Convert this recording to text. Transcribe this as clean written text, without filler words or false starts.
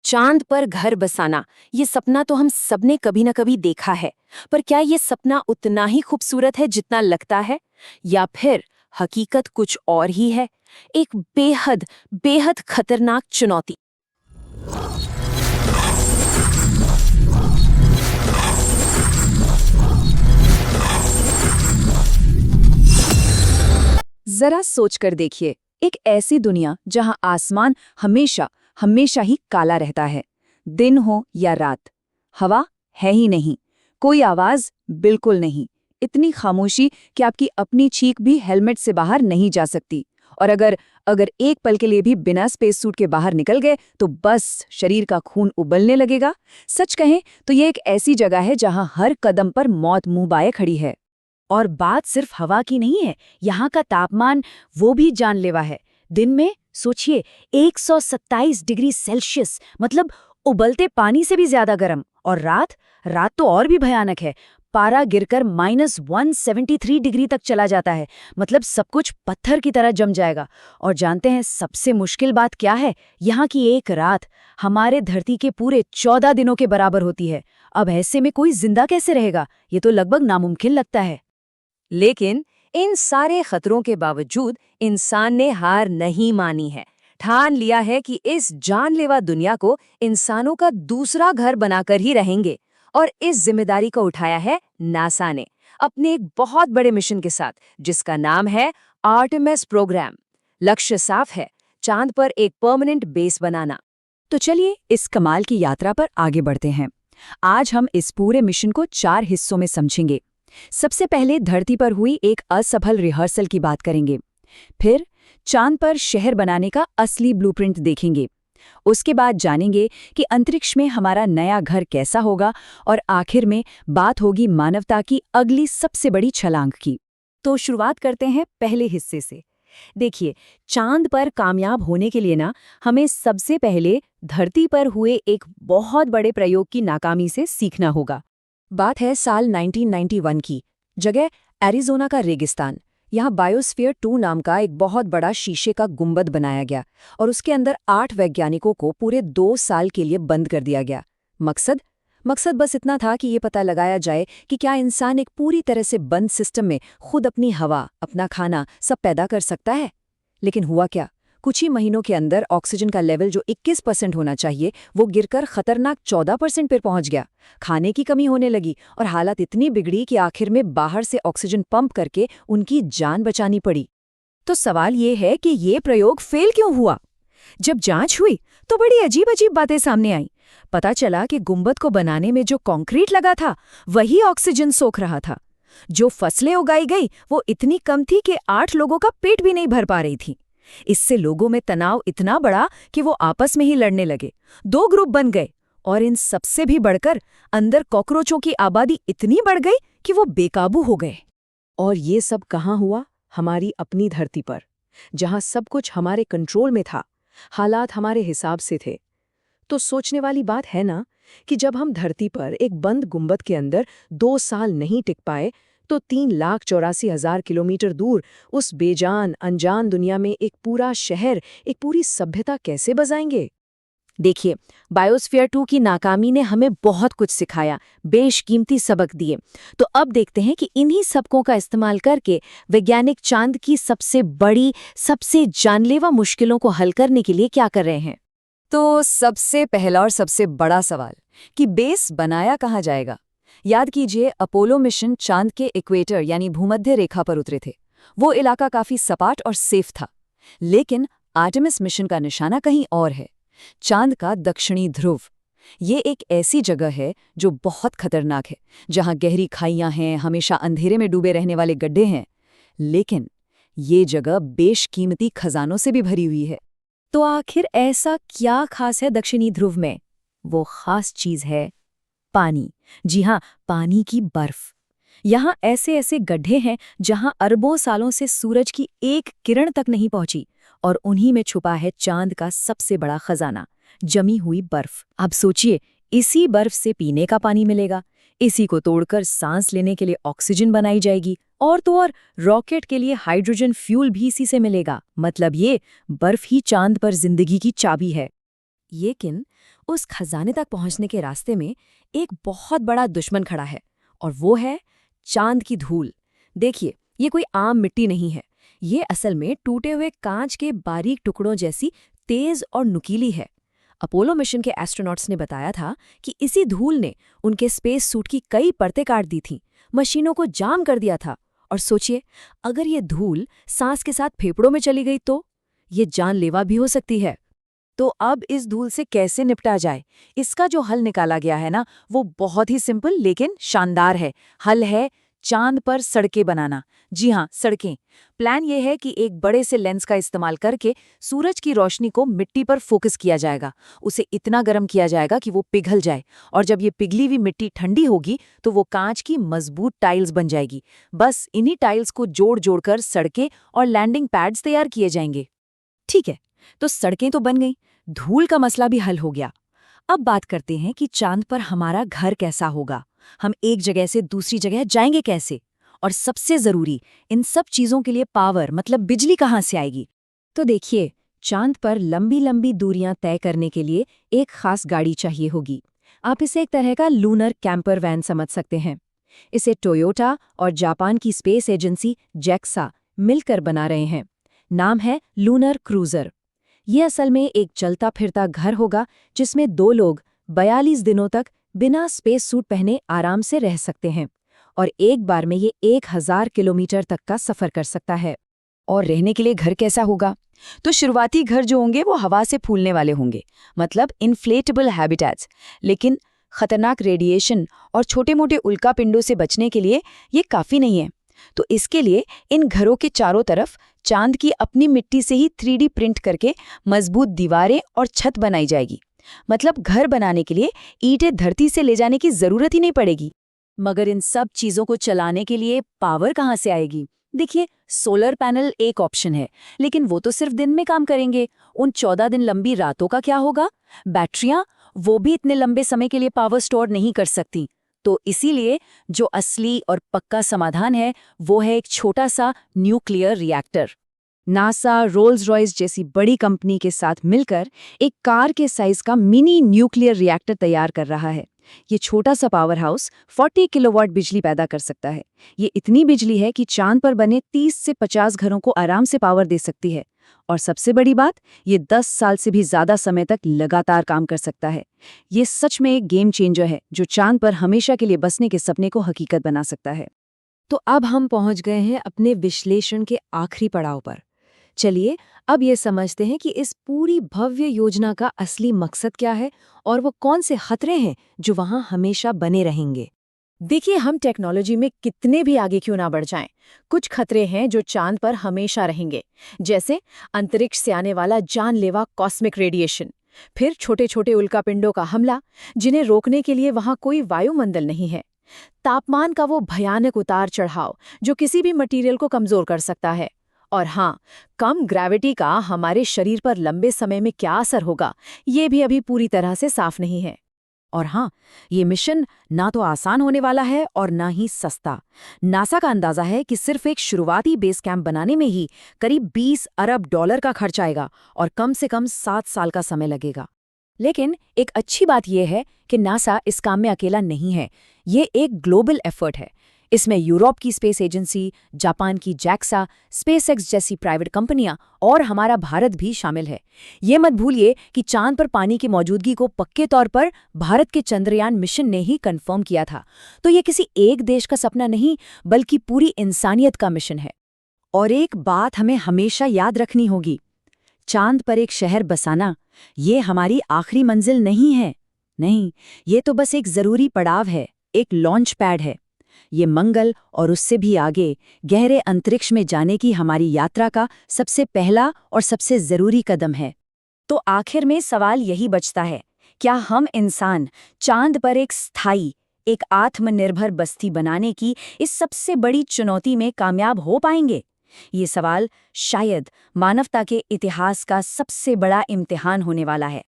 चांद पर घर बसाना, ये सपना तो हम सबने कभी न कभी देखा है। पर क्या ये सपना उतना ही खूबसूरत है जितना लगता है, या फिर हकीकत कुछ और ही है? एक बेहद बेहद खतरनाक चुनौती। जरा सोच कर देखिए, एक ऐसी दुनिया जहां आसमान हमेशा हमेशा ही काला रहता है, दिन हो या रात। हवा है ही नहीं, कोई आवाज बिल्कुल नहीं, इतनी खामोशी कि आपकी अपनी चीख भी हेलमेट से बाहर नहीं जा सकती। और अगर अगर एक पल के लिए भी बिना स्पेस सूट के बाहर निकल गए तो बस शरीर का खून उबलने लगेगा। सच कहें तो ये एक ऐसी जगह है जहां हर कदम पर मौत मुंह बाए खड़ी है। और बात सिर्फ हवा की नहीं है, यहाँ का तापमान वो भी जानलेवा है। दिन में सोचिए 127 डिग्री सेल्सियस, मतलब उबलते पानी से भी ज्यादा गर्म। और रात रात तो और भी भयानक है, पारा गिरकर -173 डिग्री तक चला जाता है, मतलब सब कुछ पत्थर की तरह जम जाएगा। और जानते हैं सबसे मुश्किल बात क्या है? यहाँ की एक रात हमारे धरती के पूरे 14 दिनों के बराबर होती है। अब ऐसे में कोई जिंदा कैसे रहेगा? ये तो लगभग नामुमकिन लगता है। लेकिन इन सारे खतरों के बावजूद इंसान ने हार नहीं मानी है। ठान लिया है कि इस जानलेवा दुनिया को इंसानों का दूसरा घर बनाकर ही रहेंगे। और इस जिम्मेदारी को उठाया है नासा ने अपने एक बहुत बड़े मिशन के साथ, जिसका नाम है आर्टेमिस प्रोग्राम। लक्ष्य साफ है, चांद पर एक परमानेंट बेस बनाना। तो चलिए इस कमाल की यात्रा पर आगे बढ़ते हैं। आज हम इस पूरे मिशन को 4 हिस्सों में समझेंगे। सबसे पहले धरती पर हुई एक असफल रिहर्सल की बात करेंगे। फिर चांद पर शहर बनाने का असली ब्लूप्रिंट देखेंगे। उसके बाद जानेंगे कि अंतरिक्ष में हमारा नया घर कैसा होगा। और आखिर में बात होगी मानवता की अगली सबसे बड़ी छलांग की। तो शुरुआत करते हैं पहले हिस्से से। देखिए, चांद पर कामयाब होने के लिए हमें सबसे पहले धरती पर हुए एक बहुत बड़े प्रयोग की नाकामी से सीखना होगा। बात है साल 1991 की। जगह एरिज़ोना का रेगिस्तान। यहाँ बायोस्फीयर 2 नाम का एक बहुत बड़ा शीशे का गुंबद बनाया गया और उसके अंदर 8 वैज्ञानिकों को पूरे 2 साल के लिए बंद कर दिया गया। मकसद बस इतना था कि ये पता लगाया जाए कि क्या इंसान एक पूरी तरह से बंद सिस्टम में खुद अपनी हवा, अपना खाना सब पैदा कर सकता है। लेकिन हुआ क्या? कुछ ही महीनों के अंदर ऑक्सीजन का लेवल जो 21% होना चाहिए, वो गिरकर खतरनाक 14% पर पहुंच गया। खाने की कमी होने लगी और हालत इतनी बिगड़ी कि आखिर में बाहर से ऑक्सीजन पंप करके उनकी जान बचानी पड़ी। तो सवाल ये है कि ये प्रयोग फेल क्यों हुआ? जब जांच हुई तो बड़ी अजीब अजीब बातें सामने आई। पता चला कि गुंबद को बनाने में जो कंक्रीट लगा था वही ऑक्सीजन सोख रहा था। जो फसलें उगाई गई वो इतनी कम थी कि 8 लोगों का पेट भी नहीं भर पा रही थी। इससे लोगों में तनाव इतना बढ़ा कि वो आपस में ही लड़ने लगे। 2 ग्रुप बन गए और इन सबसे भी बढ़कर अंदर कॉकरोचों की आबादी इतनी बढ़ गई कि वो बेकाबू हो गए। और ये सब कहाँ हुआ? हमारी अपनी धरती पर, जहाँ सब कुछ हमारे कंट्रोल में था, हालात हमारे हिसाब से थे। तो सोचने वाली बात है ना कि जब हम धरती पर एक बंद गुंबद के अंदर 2 साल नहीं टिक पाए, तो 3,84,000 किलोमीटर दूर उस बेजान अनजान दुनिया में एक पूरा शहर, एक पूरी सभ्यता कैसे बसाएंगे? देखिए, बायोस्फीयर 2 की नाकामी ने हमें बहुत कुछ सिखाया, बेशकीमती सबक दिए। तो अब देखते हैं कि इन्हीं सबकों का इस्तेमाल करके वैज्ञानिक चांद की सबसे बड़ी, सबसे जानलेवा मुश्किलों को हल करने के लिए क्या कर रहे हैं। तो सबसे पहला और सबसे बड़ा सवाल कि बेस बनाया कहाँ जाएगा। याद कीजिए, अपोलो मिशन चांद के इक्वेटर यानी भूमध्य रेखा पर उतरे थे। वो इलाका काफी सपाट और सेफ था। लेकिन आर्टेमिस मिशन का निशाना कहीं और है, चांद का दक्षिणी ध्रुव। ये एक ऐसी जगह है जो बहुत खतरनाक है, जहां गहरी खाइयां हैं, हमेशा अंधेरे में डूबे रहने वाले गड्ढे हैं। लेकिन ये जगह बेशकीमती खजानों से भी भरी हुई है। तो आखिर ऐसा क्या खास है दक्षिणी ध्रुव में? वो खास चीज है पानी। जी हाँ, पानी की बर्फ। यहाँ ऐसे ऐसे गड्ढे हैं जहाँ अरबों सालों से सूरज की एक किरण तक नहीं पहुंची, और उन्हीं में छुपा है चांद का सबसे बड़ा खजाना, जमी हुई बर्फ। अब सोचिए, इसी बर्फ से पीने का पानी मिलेगा, इसी को तोड़कर सांस लेने के लिए ऑक्सीजन बनाई जाएगी, और तो और रॉकेट के लिए हाइड्रोजन फ्यूल भी इसी से मिलेगा। मतलब ये बर्फ ही चांद पर जिंदगी की चाबी है। लेकिन उस खजाने तक पहुंचने के रास्ते में एक बहुत बड़ा दुश्मन खड़ा है, और वो है चांद की धूल। देखिए, ये कोई आम मिट्टी नहीं है, ये असल में टूटे हुए कांच के बारीक टुकड़ों जैसी तेज और नुकीली है। अपोलो मिशन के एस्ट्रोनॉट्स ने बताया था कि इसी धूल ने उनके स्पेस सूट की कई परतें काट दी थीं, मशीनों को जाम कर दिया था। और सोचिए, अगर ये धूल सांस के साथ फेफड़ों में चली गई तो ये जानलेवा भी हो सकती है। तो अब इस धूल से कैसे निपटा जाए? इसका जो हल निकाला गया है ना, वो बहुत ही सिंपल लेकिन शानदार है। हल है चांद पर सड़कें बनाना। जी हाँ, सड़कें। प्लान ये है कि एक बड़े से लेंस का इस्तेमाल करके सूरज की रोशनी को मिट्टी पर फोकस किया जाएगा। उसे इतना गर्म किया जाएगा कि वो पिघल जाए, और जब ये पिघली हुई मिट्टी ठंडी होगी तो वो कांच की मजबूत टाइल्स बन जाएगी। बस इन्हीं टाइल्स को जोड़ जोड़कर सड़कें और लैंडिंग पैड्स तैयार किए जाएंगे। ठीक है, तो सड़कें तो बन गई, धूल का मसला भी हल हो गया। अब बात करते हैं कि चांद पर हमारा घर कैसा होगा। हम एक जगह से दूसरी जगह जाएंगे कैसे? और सबसे जरूरी, इन सब चीजों के लिए पावर मतलब बिजली कहाँ से आएगी? तो देखिए, चांद पर लंबी लंबी दूरियां तय करने के लिए एक खास गाड़ी चाहिए होगी। आप इसे एक तरह का लूनर कैंपर वैन समझ सकते हैं। इसे टोयोटा और जापान की स्पेस एजेंसी जेक्सा मिलकर बना रहे हैं। नाम है लूनर क्रूजर। ये असल में एक चलता फिरता घर होगा जिसमें 2 लोग 42 दिनों तक बिना स्पेस सूट पहने आराम से रह सकते हैं, और एक बार में ये 1000 किलोमीटर तक का सफर कर सकता है। और रहने के लिए घर कैसा होगा? तो शुरुआती घर जो होंगे वो हवा से फूलने वाले होंगे, मतलब इन्फ्लेटेबल हैबिटेट्स। लेकिन खतरनाक रेडिएशन और छोटे-मोटे उल्कापिंडों से बचने के लिए ये काफ़ी नहीं है। तो इसके लिए इन घरों के चारों तरफ चांद की अपनी मिट्टी से ही 3D प्रिंट करके मजबूत दीवारें और छत बनाई जाएगी। मतलब घर बनाने के लिए ईंटें धरती से ले जाने की जरूरत ही नहीं पड़ेगी। मगर इन सब चीजों को चलाने के लिए पावर कहाँ से आएगी? देखिए, सोलर पैनल एक ऑप्शन है, लेकिन वो तो सिर्फ दिन में काम करेंगे। उन 14 दिन लंबी रातों का क्या होगा? बैटरियां, वो भी इतने लंबे समय के लिए पावर स्टोर नहीं कर सकती। तो इसीलिए जो असली और पक्का समाधान है वो है एक छोटा सा nuclear reactor. NASA Rolls Royce जैसी बड़ी कंपनी के साथ मिलकर एक कार के साइज का मिनी न्यूक्लियर रिएक्टर तैयार कर रहा है। ये छोटा सा पावर हाउस 40 किलोवाट बिजली पैदा कर सकता है। ये इतनी बिजली है कि चांद पर बने 30 से 50 घरों को आराम से पावर दे सकती है। और सबसे बड़ी बात, ये 10 साल से भी ज्यादा समय तक लगातार काम कर सकता है। ये सच में एक गेम चेंजर है जो चांद पर हमेशा के लिए बसने के सपने को हकीकत बना सकता है। तो अब हम पहुंच गए हैं अपने विश्लेषण के आखिरी पड़ाव पर। चलिए अब ये समझते हैं कि इस पूरी भव्य योजना का असली मकसद क्या है और वो कौन से खतरे हैं जो वहां हमेशा बने रहेंगे। देखिए, हम टेक्नोलॉजी में कितने भी आगे क्यों ना बढ़ जाएं, कुछ खतरे हैं जो चांद पर हमेशा रहेंगे, जैसे अंतरिक्ष से आने वाला जानलेवा कॉस्मिक रेडिएशन, फिर छोटे छोटे उल्कापिंडों का हमला जिन्हें रोकने के लिए वहां कोई वायुमंडल नहीं है, तापमान का वो भयानक उतार चढ़ाव जो किसी भी मटेरियल को कमजोर कर सकता है, और हाँ, कम ग्रेविटी का हमारे शरीर पर लंबे समय में क्या असर होगा, ये भी अभी पूरी तरह से साफ नहीं है। और हाँ, ये मिशन ना तो आसान होने वाला है और ना ही सस्ता। नासा का अंदाजा है कि सिर्फ एक शुरुआती बेस कैंप बनाने में ही करीब 20 अरब डॉलर का खर्च आएगा और कम से कम 7 साल का समय लगेगा। लेकिन एक अच्छी बात यह है कि नासा इस काम में अकेला नहीं है। ये एक ग्लोबल एफर्ट है। इसमें यूरोप की स्पेस एजेंसी, जापान की जैक्सा, स्पेसएक्स जैसी प्राइवेट कंपनियां और हमारा भारत भी शामिल है। ये मत भूलिए कि चांद पर पानी की मौजूदगी को पक्के तौर पर भारत के चंद्रयान मिशन ने ही कंफर्म किया था। तो ये किसी एक देश का सपना नहीं, बल्कि पूरी इंसानियत का मिशन है। और एक बात हमें हमेशा याद रखनी होगी, चांद पर एक शहर बसाना ये हमारी आखिरी मंजिल नहीं है। नहीं, ये तो बस एक जरूरी पड़ाव है, एक लॉन्च पैड है। ये मंगल और उससे भी आगे गहरे अंतरिक्ष में जाने की हमारी यात्रा का सबसे पहला और सबसे जरूरी कदम है। तो आखिर में सवाल यही बचता है, क्या हम इंसान चांद पर एक स्थायी, एक आत्मनिर्भर बस्ती बनाने की इस सबसे बड़ी चुनौती में कामयाब हो पाएंगे? ये सवाल शायद मानवता के इतिहास का सबसे बड़ा इम्तिहान होने वाला है।